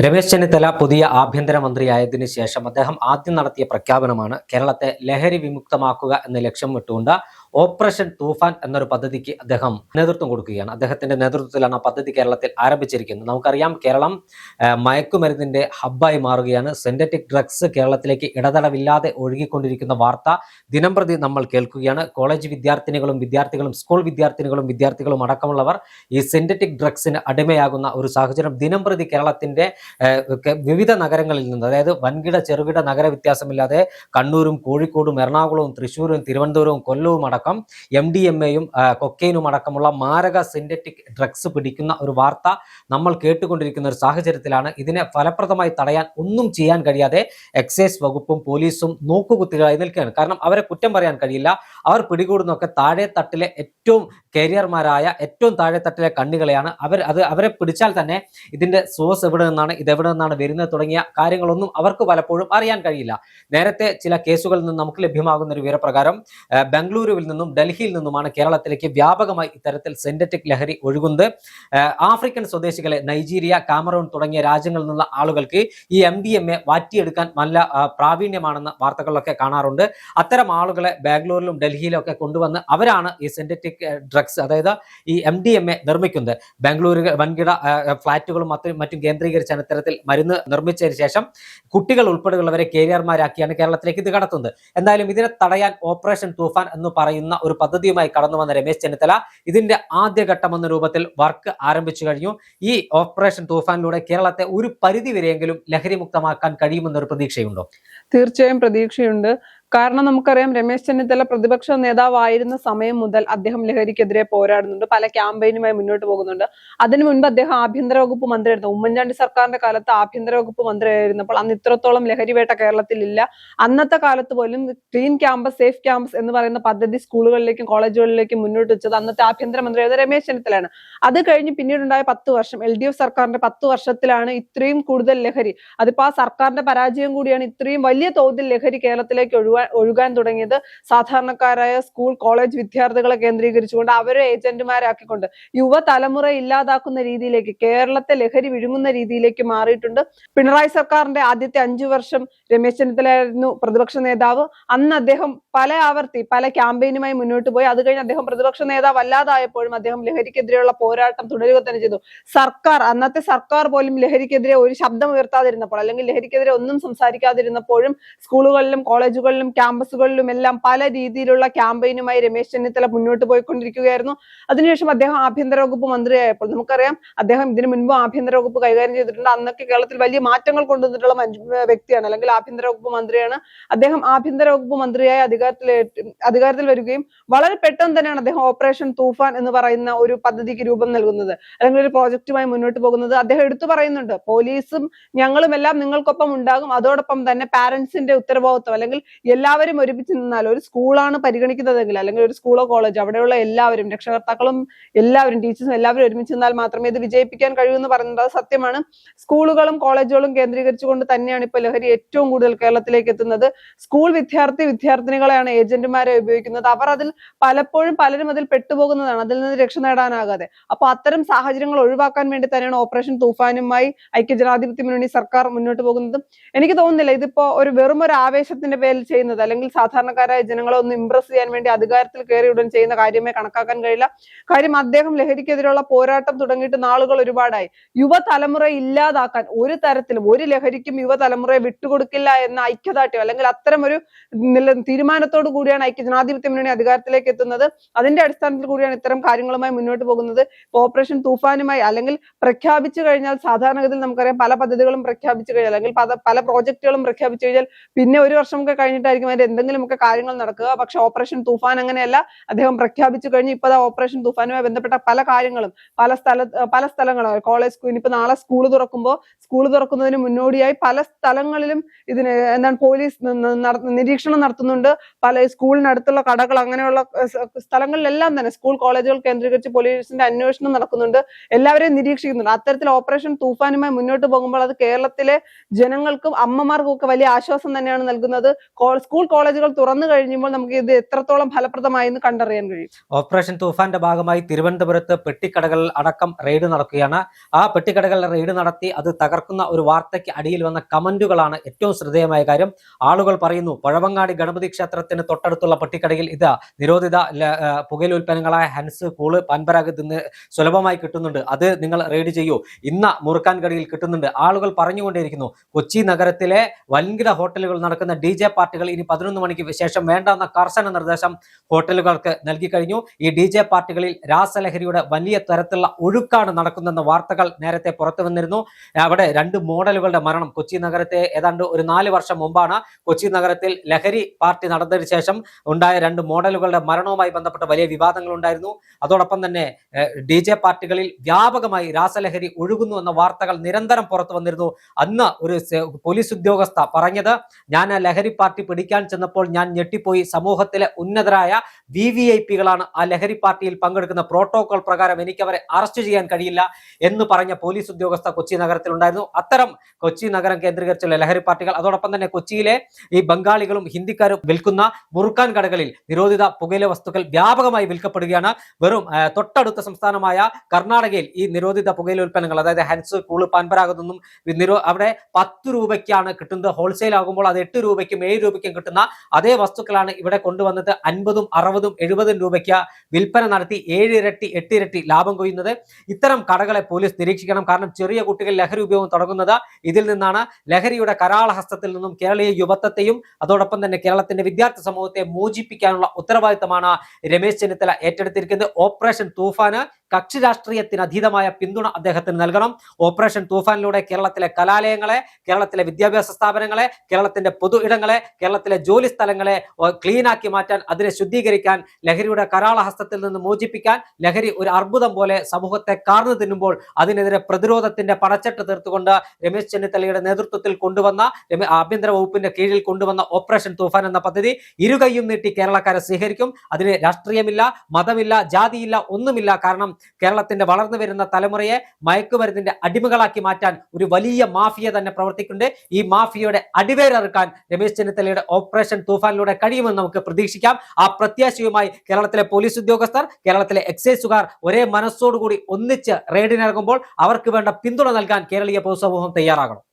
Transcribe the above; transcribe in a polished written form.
രമേശ് ചെന്നിത്തല പുതിയ ആഭ്യന്തരമന്ത്രിയായതിനു ശേഷം അദ്ദേഹം ആദ്യം നടത്തിയ പ്രഖ്യാപനമാണ് കേരളത്തെ ലഹരി വിമുക്തമാക്കുക എന്ന ലക്ഷ്യം വിട്ടുകൊണ്ട് ഓപ്പറേഷൻ തൂഫാൻ എന്നൊരു പദ്ധതിക്ക് അദ്ദേഹം നേതൃത്വം കൊടുക്കുകയാണ്. അദ്ദേഹത്തിന്റെ നേതൃത്വത്തിലാണ് ആ പദ്ധതി കേരളത്തിൽ ആരംഭിച്ചിരിക്കുന്നത്. നമുക്കറിയാം, കേരളം മയക്കുമരുന്നിന്റെ ഹബ്ബായി മാറുകയാണ്. സിന്തറ്റിക് ഡ്രഗ്സ് കേരളത്തിലേക്ക് ഇടതടവില്ലാതെ ഒഴുകിക്കൊണ്ടിരിക്കുന്ന വാർത്ത ദിനംപ്രതി നമ്മൾ കേൾക്കുകയാണ്. കോളേജ് വിദ്യാർത്ഥികളും സ്കൂൾ വിദ്യാർത്ഥികളും അടക്കമുള്ളവർ ഈ സിന്തറ്റിക് ഡ്രഗ്സിന് അടിമയാകുന്ന ഒരു സാഹചര്യം ദിനംപ്രതി കേരളത്തിന്റെ വിവിധ നഗരങ്ങളിൽ നിന്ന്, അതായത് വൻകിട ചെറുകിട നഗര വ്യത്യാസമില്ലാതെ കണ്ണൂരും കോഴിക്കോടും എറണാകുളവും തൃശ്ശൂരും തിരുവനന്തപുരവും കൊല്ലവും അടക്കം MDMA-യും കൊക്കൈനും അടക്കമുള്ള മാരക സിന്തറ്റിക് ഡ്രഗ്സ് പിടിക്കുന്ന ഒരു വാർത്ത നമ്മൾ കേട്ടുകൊണ്ടിരിക്കുന്ന ഒരു സാഹചര്യത്തിലാണ് ഇതിനെ ഫലപ്രദമായി തടയാൻ ഒന്നും ചെയ്യാൻ കഴിയാതെ എക്സൈസ് വകുപ്പും പോലീസും നോക്കുകുത്തികളായി നിൽക്കുകയാണ്. കാരണം അവരെ കുറ്റം പറയാൻ കഴിയില്ല. അവർ പിടികൂടുന്നൊക്കെ താഴെ തട്ടിലെ ഏറ്റവും കരിയർമാരായ ഏറ്റവും താഴെ തട്ടിലെ കണ്ണികളെയാണ്. അവരെ പിടിച്ചാൽ തന്നെ ഇതിന്റെ സോഴ്സ് എവിടെ നിന്നാണ്, ഇതെവിടെ നിന്നാണ് വരുന്നത് തുടങ്ങിയ കാര്യങ്ങളൊന്നും അവർക്ക് പലപ്പോഴും അറിയാൻ കഴിയില്ല. നേരത്തെ ചില കേസുകളിൽ നിന്ന് നമുക്ക് ലഭ്യമാകുന്ന ഒരു വിവരപ്രകാരം ബംഗളൂരുവിൽ നിന്നും ഡൽഹിയിൽ നിന്നുമാണ് കേരളത്തിലേക്ക് വ്യാപകമായി ഇത്തരത്തിൽ സിന്തറ്റിക് ലഹരി ഒഴുകുന്നത്. ആഫ്രിക്കൻ സ്വദേശികളെ നൈജീരിയ, കാമറൂൺ തുടങ്ങിയ രാജ്യങ്ങളിൽ നിന്നുള്ള ആളുകൾക്ക് ഈ MDMA വാറ്റിയെടുക്കാൻ നല്ല പ്രാവീണ്യമാണെന്ന് വാർത്തകളിലൊക്കെ കാണാറുണ്ട്. അത്തരം ആളുകളെ ബാംഗ്ലൂരിലും ഡൽഹിയിലും ഒക്കെ കൊണ്ടുവന്ന് അവരാണ് ഈ സിന്തറ്റിക് ഡ്രഗ്സ്, അതായത് ഈ MDMA നിർമ്മിക്കുന്നത്. ബാംഗ്ലൂർ വൻകിട ഫ്ളാറ്റുകളും മറ്റും കേന്ദ്രീകരിച്ചാണ് ഇത്തരത്തിൽ മരുന്ന് നിർമ്മിച്ചതിന് ശേഷം കുട്ടികൾ ഉൾപ്പെടെയുള്ളവരെ കേരിയർമാരാക്കിയാണ് കേരളത്തിലേക്ക് ഇത് കടത്തുന്നത്. എന്തായാലും ഇതിനെ തടയാൻ ഓപ്പറേഷൻ തൂഫാൻ എന്ന് പറയുന്ന ഒരു പദ്ധതിയുമായി കടന്നു വന്ന രമേശ് ചെന്നിത്തല ഇതിന്റെ ആദ്യഘട്ടം എന്ന രൂപത്തിൽ വർക്ക് ആരംഭിച്ചു കഴിഞ്ഞു. ഈ ഓപ്പറേഷൻ തൂഫാനിലൂടെ കേരളത്തെ ഒരു പരിധി വരെയെങ്കിലും ലഹരി മുക്തമാക്കാൻ കഴിയുമെന്നൊരു പ്രതീക്ഷയുണ്ടോ? തീർച്ചയായും പ്രതീക്ഷയുണ്ട്. കാരണം നമുക്കറിയാം, രമേശ് ചെന്നിത്തല പ്രതിപക്ഷ നേതാവായിരുന്ന സമയം മുതൽ അദ്ദേഹം ലഹരിക്കെതിരെ പോരാടുന്നുണ്ട്, പല ക്യാമ്പയിനുമായി മുന്നോട്ട് പോകുന്നുണ്ട്. അതിനു മുൻപ് അദ്ദേഹം ആഭ്യന്തര വകുപ്പ് മന്ത്രിയായിരുന്നു. ഉമ്മൻചാണ്ടി സർക്കാരിന്റെ കാലത്ത് ആഭ്യന്തര വകുപ്പ് മന്ത്രിയായിരുന്നപ്പോൾ അന്ന് ഇത്രത്തോളം ലഹരിവേട്ട കേരളത്തിൽ ഇല്ല. അന്നത്തെ കാലത്ത് പോലും ക്ലീൻ ക്യാമ്പസ്, സേഫ് ക്യാമ്പസ് എന്ന് പറയുന്ന പദ്ധതി സ്കൂളുകളിലേക്കും കോളേജുകളിലേക്കും മുന്നോട്ട് വെച്ചത് അന്നത്തെ ആഭ്യന്തരമന്ത്രിയായത് രമേശ് ചെന്നിത്തലയാണ്. അത് കഴിഞ്ഞ് പിന്നീടുണ്ടായ 10 വർഷം, LDF സർക്കാരിന്റെ 10 വർഷത്തിലാണ് ഇത്രയും കൂടുതൽ ലഹരി, അതിപ്പോ ആ സർക്കാരിന്റെ പരാജയം കൂടിയാണ്, ഇത്രയും വലിയ തോതിൽ ലഹരി കേരളത്തിലേക്ക് ഒഴുകാൻ തുടങ്ങിയത്. സാധാരണക്കാരായ സ്കൂൾ കോളേജ് വിദ്യാർത്ഥികളെ കേന്ദ്രീകരിച്ചുകൊണ്ട് അവരെ ഏജന്റുമാരാക്കിക്കൊണ്ട് യുവതലമുറ ഇല്ലാതാക്കുന്ന രീതിയിലേക്ക്, കേരളത്തെ ലഹരി വിഴുങ്ങുന്ന രീതിയിലേക്ക് മാറിയിട്ടുണ്ട്. പിണറായി സർക്കാരിന്റെ ആദ്യത്തെ 5 വർഷം രമേശ് ചെന്നിത്തലയായിരുന്നു പ്രതിപക്ഷ നേതാവ്. അന്ന് അദ്ദേഹം പല ക്യാമ്പയിനുമായി മുന്നോട്ട് പോയി. അത് കഴിഞ്ഞ് അദ്ദേഹം പ്രതിപക്ഷ നേതാവ് അല്ലാതായപ്പോഴും അദ്ദേഹം ലഹരിക്കെതിരെയുള്ള പോരാട്ടം തുടരുക തന്നെ ചെയ്തു. അന്നത്തെ സർക്കാർ പോലും ലഹരിക്കെതിരെ ഒരു ശബ്ദം ഉയർത്താതിരുന്നപ്പോൾ, അല്ലെങ്കിൽ ലഹരിക്കെതിരെ ഒന്നും സംസാരിക്കാതിരുന്നപ്പോഴും സ്കൂളുകളിലും കോളേജുകളിലും ക്യാമ്പസുകളിലും എല്ലാം പല രീതിയിലുള്ള ക്യാമ്പയിനുമായി രമേശ് ചെന്നിത്തല മുന്നോട്ട് പോയിക്കൊണ്ടിരിക്കുകയായിരുന്നു. അതിനുശേഷം അദ്ദേഹം ആഭ്യന്തര വകുപ്പ് മന്ത്രിയായപ്പോൾ നമുക്കറിയാം, അദ്ദേഹം ഇതിനു മുൻപ് ആഭ്യന്തര വകുപ്പ് കൈകാര്യം ചെയ്തിട്ടുണ്ട്. അന്നൊക്കെ കേരളത്തിൽ വലിയ മാറ്റങ്ങൾ കൊണ്ടുവന്നിട്ടുള്ള വ്യക്തിയാണ്, അല്ലെങ്കിൽ ആഭ്യന്തര വകുപ്പ് മന്ത്രിയാണ്. അദ്ദേഹം ആഭ്യന്തര വകുപ്പ് മന്ത്രിയായി അധികാരത്തിൽ വരികയും വളരെ പെട്ടെന്ന് തന്നെയാണ് അദ്ദേഹം ഓപ്പറേഷൻ തൂഫാൻ എന്ന് പറയുന്ന ഒരു പദ്ധതിക്ക് രൂപം നൽകുന്നത്, അല്ലെങ്കിൽ ഒരു പ്രോജക്റ്റുമായി മുന്നോട്ട് പോകുന്നത്. അദ്ദേഹം എടുത്തു പറയുന്നുണ്ട്, പോലീസും ഞങ്ങളും എല്ലാം നിങ്ങൾക്കൊപ്പം ഉണ്ടാകും, അതോടൊപ്പം തന്നെ പാരന്റ്സിന്റെ ഉത്തരവാദിത്വം, അല്ലെങ്കിൽ എല്ലാവരും ഒരുമിച്ച് നിന്നാൽ, ഒരു സ്കൂളാണ് പരിഗണിക്കുന്നതെങ്കിൽ, അല്ലെങ്കിൽ ഒരു സ്കൂളോ കോളേജോ, അവിടെയുള്ള എല്ലാവരും, രക്ഷകർത്താക്കളും എല്ലാവരും, ടീച്ചേഴ്സും എല്ലാവരും ഒരുമിച്ച് നിന്നാൽ മാത്രമേ ഇത് വിജയിപ്പിക്കാൻ കഴിയൂ എന്ന് പറയുന്നത് അത് സത്യമാണ്. സ്കൂളുകളും കോളേജുകളും കേന്ദ്രീകരിച്ചുകൊണ്ട് തന്നെയാണ് ഇപ്പോൾ ലഹരി ഏറ്റവും കൂടുതൽ കേരളത്തിലേക്ക് എത്തുന്നത്. സ്കൂൾ വിദ്യാർത്ഥിനികളെയാണ് ഏജന്റുമാരെ ഉപയോഗിക്കുന്നത്. അവർ അതിൽ പലരും അതിൽ പെട്ടുപോകുന്നതാണ്, അതിൽ നിന്ന് രക്ഷ നേടാനാകാതെ. അപ്പൊ അത്തരം സാഹചര്യങ്ങൾ ഒഴിവാക്കാൻ വേണ്ടി തന്നെയാണ് ഓപ്പറേഷൻ തൂഫാനുമായി ഐക്യജനാധിപത്യ മുന്നണി സർക്കാർ മുന്നോട്ട് പോകുന്നത്. എനിക്ക് തോന്നുന്നില്ല ഇതിപ്പോ വെറും ഒരു ആവേശത്തിന്റെ പേരിൽ ചെയ്യുന്നത്, അല്ലെങ്കിൽ സാധാരണക്കാരായ ജനങ്ങളെ ഒന്ന് ഇംപ്രസ് ചെയ്യാൻ വേണ്ടി അധികാരത്തിൽ കയറി ഉടൻ ചെയ്യുന്ന കാര്യമേ കണക്കാക്കാൻ കഴിയില്ല. കാര്യം, അദ്ദേഹം ലഹരിക്കെതിരെയുള്ള പോരാട്ടം തുടങ്ങിയിട്ട് നാളുകൾ ഒരുപാടായി. യുവതലമുറ ഇല്ലാതാക്കാൻ ഒരു തരത്തിലും, ഒരു ലഹരിക്കും യുവതലമുറയെ വിട്ടുകൊടുക്കില്ല എന്ന ഐക്യദാർഢ്യം, അല്ലെങ്കിൽ അത്തരം ഒരു തീരുമാനത്തോടു കൂടിയാണ് ഐക്യജനാധിപത്യ മുന്നണി അധികാരത്തിലേക്ക് എത്തുന്നത്. അതിന്റെ അടിസ്ഥാനത്തിൽ കൂടിയാണ് ഇത്തരം കാര്യങ്ങളുമായി മുന്നോട്ട് പോകുന്നത്. ഓപ്പറേഷൻ തൂഫാനുമായി, അല്ലെങ്കിൽ പ്രഖ്യാപിച്ചു കഴിഞ്ഞാൽ, സാധാരണഗതിയിൽ നമുക്കറിയാം പല പദ്ധതികളും പ്രഖ്യാപിച്ചു കഴിഞ്ഞാൽ, അല്ലെങ്കിൽ പല പ്രോജക്റ്റുകളും പ്രഖ്യാപിച്ചു കഴിഞ്ഞാൽ പിന്നെ ഒരു വർഷമൊക്കെ കഴിഞ്ഞിട്ടായിരിക്കും അതിന്റെ എന്തെങ്കിലുമൊക്കെ കാര്യങ്ങൾ നടക്കുക. പക്ഷെ ഓപ്പറേഷൻ തൂഫാൻ അങ്ങനെയല്ല. അദ്ദേഹം പ്രഖ്യാപിച്ചു കഴിഞ്ഞ് ഇപ്പൊ ഓപ്പറേഷൻ തൂഫാനുമായി ബന്ധപ്പെട്ട പല കാര്യങ്ങളും പല സ്ഥലങ്ങളും, കോളേജ്, ഇനിയിപ്പോ നാളെ സ്കൂൾ തുറക്കുന്നതിന് മുന്നോടിയായി പല സ്ഥലങ്ങളിലും പോലീസ് നിരീക്ഷണം നടത്തുന്നുണ്ട്. പല സ്കൂളിനടുത്തുള്ള കടകൾ, അങ്ങനെയുള്ള സ്ഥലങ്ങളിലെല്ലാം തന്നെ സ്കൂൾ കോളേജുകൾ കേന്ദ്രീകരിച്ച് പോലീസിന്റെ അന്വേഷണം നടക്കുന്നുണ്ട്, എല്ലാവരെയും നിരീക്ഷിക്കുന്നുണ്ട്. അത്തരത്തിൽ ഓപ്പറേഷൻ തൂഫാനുമായി മുന്നോട്ട് പോകുമ്പോൾ അത് കേരളത്തിലെ ജനങ്ങൾക്കും അമ്മമാർക്കും ഒക്കെ വലിയ ആശ്വാസം തന്നെയാണ് നൽകുന്നത്. സ്കൂൾ കോളേജുകൾ തുറന്നു കഴിയുമ്പോൾ നമുക്ക് ഇത് എത്രത്തോളം ഫലപ്രദമായി എന്ന് കണ്ടറിയാൻ കഴിയും. ഓപ്പറേഷൻ തൂഫാന്റെ ഭാഗമായി തിരുവനന്തപുരത്ത് പെട്ടിക്കടകളിൽ അടക്കം റെയ്ഡ് നടക്കുകയാണ്. ആ പെട്ടിക്കടകളിൽ റെയ്ഡ് നടത്തി അത് തകർക്കുന്ന ഒരു വാർത്തയ്ക്ക് അടിയിൽ വന്ന കമന്റുകളാണ് ഏറ്റവും ശ്രദ്ധേയമായ കാര്യം. ആളുകൾ പറയുന്നു, പഴവങ്ങാടി ഗണപതി ക്ഷേത്രത്തിന് തൊട്ടടുത്തുള്ള പെട്ടിക്കടയിൽ ഇത് നിരോധിത പുകയില ഉൽപ്പന്നങ്ങളായ ഹൻസ്, കൂള്, പാൻപരാഗ് ഇതിന് സുലഭമായി കിട്ടുന്നുണ്ട്, അത് നിങ്ങൾ റെയ്ഡ് ചെയ്യൂ. ഇന്ന മുറുക്കാൻ കടയിൽ കിട്ടുന്നുണ്ട്. ആളുകൾ പറഞ്ഞുകൊണ്ടേയിരിക്കുന്നു. കൊച്ചി നഗരത്തിലെ വൻകിട ഹോട്ടലുകൾ നടക്കുന്ന DJ പാർട്ടികൾ ഇനി 11 മണിക്ക് ശേഷം വേണ്ടെന്ന കർശന നിർദ്ദേശം ഹോട്ടലുകൾക്ക് നൽകി കഴിഞ്ഞു. ഈ DJ പാർട്ടികളിൽ രാസലഹരിയുടെ വലിയ തരത്തിലുള്ള ഒഴുക്കാണ് നടക്കുന്നതെന്ന വാർത്തകൾ നേരത്തെ പുറത്തു വന്നിരുന്നു. അവിടെ 2 മോഡലുകളുടെ മരണം കൊച്ചി നഗരത്തെ ഏതാണ്ട് ഒരു 4 വർഷം മുമ്പാണ് കൊച്ചി നഗരത്തിൽ ലഹരി പാർട്ടി നടന്നതിന് ശേഷം ഉണ്ടായ 2 മോഡലുകളുടെ മരണവുമായി ബന്ധപ്പെട്ട വലിയ വിവാദങ്ങൾ ഉണ്ടായിരുന്നു. അതോടൊപ്പം തന്നെ DJ പാർട്ടികളിൽ വ്യാപകമായി രാസലഹരി ഒഴുകുന്നു എന്ന വാർത്തകൾ നിരന്തരം പുറത്തു വന്നിരുന്നു. അന്ന് ഒരു പോലീസ് ഉദ്യോഗസ്ഥ പറഞ്ഞത്, ഞാൻ ആ ലഹരി പാർട്ടി പിടിക്കാൻ ചെന്നപ്പോൾ ഞാൻ ഞെട്ടിപ്പോയി, സമൂഹത്തിലെ ഉന്നതരായ VVIPകളാണ് ആ ലഹരി പാർട്ടിയിൽ പങ്കെടുക്കുന്ന, പ്രോട്ടോകോൾ പ്രകാരം എനിക്ക് അവരെ അറസ്റ്റ് ചെയ്യാൻ കഴിയില്ല എന്ന് പറഞ്ഞ പോലീസ് ഉദ്യോഗസ്ഥ കൊച്ചി നഗരത്തിലുണ്ടായിരുന്നു. അത്തരം കൊച്ചി നഗരം കേന്ദ്രീകരിച്ചുള്ള ലഹരി പാർട്ടികൾ, അതോടൊപ്പം തന്നെ കൊച്ചിയിലെ ഈ ബംഗാളികളും ഹിന്ദിക്കാരും വിൽക്കുന്ന മുറുക്കാൻ കടകളിൽ നിരോധിത പുകയില വസ്തുക്കൾ വ്യാപകമായി വിൽക്കപ്പെടുകയാണ്. വെറും തൊട്ടടുത്ത സംസ്ഥാനമായ കർണാടകയിൽ ഈ നിരോധിത പുകയില ഉൽപ്പന്നങ്ങൾ, അതായത് ഹൻസ്, കൂള്, പാൻപരാഗതൊന്നും അവിടെ 10 രൂപയ്ക്കാണ് കിട്ടുന്നത്. ഹോൾസെയിൽ ആകുമ്പോൾ അത് 8 രൂപയ്ക്കും 7 രൂപയ്ക്കും കിട്ടുന്ന അതേ വസ്തുക്കളാണ് ഇവിടെ കൊണ്ടുവന്നത് 50ഉം 60ഉം 70ഉം രൂപയ്ക്ക് വിൽപ്പന നടത്തി 7 ഇരട്ടി 8 ഇരട്ടി ലാഭം കൊയ്യുന്നത്. ഇത്തരം കടകളെ പോലീസ് നിരീക്ഷിക്കണം. കാരണം ചെറിയ കുട്ടികൾ ലഹരി ഉപയോഗം തുടങ്ങുന്നത് ഇതിൽ നിന്നാണ്. ലഹരിയുടെ കരാളഹസ്തത്തിൽ നിന്നും കേരളീയ യുവത്വത്തെയും അതോടൊപ്പം തന്നെ കേരളത്തിന്റെ വിദ്യാർത്ഥി സമൂഹത്തെ മോചിപ്പിക്കാനുള്ള ഉത്തരവാദിത്തമാണ് രമേശ് ചെന്നിത്തല ഏറ്റെടുത്തിരിക്കുന്നത്. ഓപ്പറേഷൻ തൂഫാന് കക്ഷി രാഷ്ട്രീയത്തിന് അതീതമായ പിന്തുണ അദ്ദേഹത്തിന് നൽകണം. ഓപ്പറേഷൻ തൂഫാനിലൂടെ കേരളത്തിലെ കലാലയങ്ങളെ, കേരളത്തിലെ വിദ്യാഭ്യാസ സ്ഥാപനങ്ങളെ, കേരളത്തിന്റെ പൊതു ഇടങ്ങളെ, കേരളത്തിലെ ജോലി സ്ഥലങ്ങളെ ക്ലീനാക്കി മാറ്റാൻ, അതിനെ ശുദ്ധീകരിക്കാൻ, ലഹരിയുടെ കരാളഹസ്തത്തിൽ നിന്ന് മോചിപ്പിക്കാൻ, ലഹരി ഒരു അർബുദം പോലെ സമൂഹത്തെ കാർന്നു തിന്നുമ്പോൾ അതിനെതിരെ പ്രതിരോധത്തിന്റെ പടച്ചട്ട് തീർത്തുകൊണ്ട് രമേശ് ചെന്നിത്തലയുടെ നേതൃത്വത്തിൽ കൊണ്ടുവന്ന, ആഭ്യന്തര വകുപ്പിന്റെ കീഴിൽ കൊണ്ടുവന്ന ഓപ്പറേഷൻ തൂഫാൻ എന്ന പദ്ധതി ഇരുകൈയും നീട്ടി കേരളക്കാരെ സ്വീകരിക്കും. അതിന് രാഷ്ട്രീയമില്ല, മതമില്ല, ജാതിയില്ല, ഒന്നുമില്ല. കാരണം കേരളത്തിന്റെ വളർന്നു വരുന്ന തലമുറയെ മയക്കുമരുന്നിന്റെ അടിമകളാക്കി മാറ്റാൻ ഒരു വലിയ മാഫിയ തന്നെ പ്രവർത്തിക്കുന്നുണ്ട്. ഈ മാഫിയയുടെ അടിവേരറുക്കാൻ രമേശ് ചെന്നിത്തലയുടെ ഓപ്പറേഷൻ തൂഫാനിലൂടെ കഴിയുമെന്ന് നമുക്ക് പ്രതീക്ഷിക്കാം. ആ പ്രത്യാശയുമായി കേരളത്തിലെ പോലീസ് ഉദ്യോഗസ്ഥർ, കേരളത്തിലെ എക്സൈസുകാർ ഒരേ മനസ്സോടുകൂടി ഒന്നിച്ച് റെയ്ഡിനിറങ്ങുമ്പോൾ അവർക്ക് വേണ്ട പിന്തുണ നൽകാൻ കേരളീയ പൊതുസമൂഹം തയ്യാറാകണം.